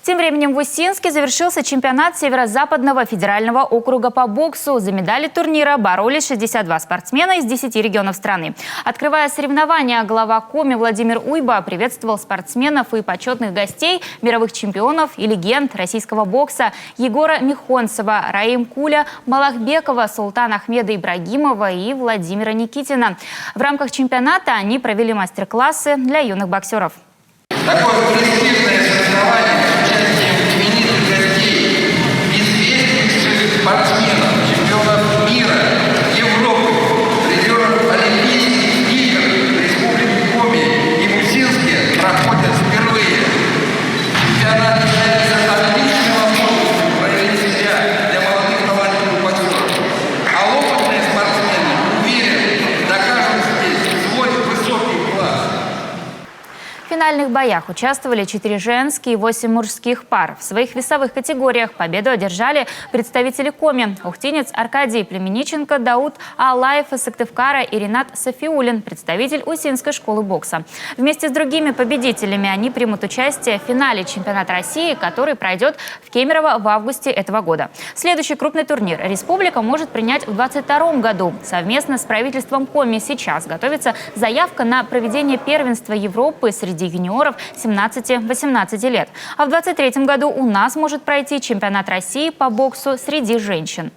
Тем временем в Усинске завершился чемпионат Северо-Западного федерального округа по боксу. За медали турнира боролись 62 спортсмена из 10 регионов страны. Открывая соревнования, глава Коми Владимир Уйба приветствовал спортсменов и почетных гостей, мировых чемпионов и легенд российского бокса Егора Михонцева, Раим Куля, Малахбекова, Султана Ахмеда Ибрагимова и Владимира Никитина. В рамках чемпионата они провели мастер-классы для юных боксеров. Такое престижное соревнование с участием именитых гостей, известнейших спортсменов, чемпионов мира, Европы, призеров Олимпийских игр Республики Коми и Усинске проходят впервые. Чемпионат является отличной возможностью проявить себя для молодых талантливых боксеров. А опытные спортсмены, уверен, докажут здесь свой высокий класс. В финальных боях участвовали 4 женские и 8 мужских пар. В своих весовых категориях победу одержали представители Коми: ухтинец Аркадий Племенниченко, Дауд Алаев из Сыктывкара и Ринат Софиулин, представитель Усинской школы бокса. Вместе с другими победителями они примут участие в финале чемпионата России, который пройдет в Кемерово в августе этого года. Следующий крупный турнир республика может принять в 2022 году. Совместно с правительством Коми сейчас готовится заявка на проведение первенства Европы среди юниоров 17-18 лет. А в 2023 году у нас может пройти чемпионат России по боксу среди женщин.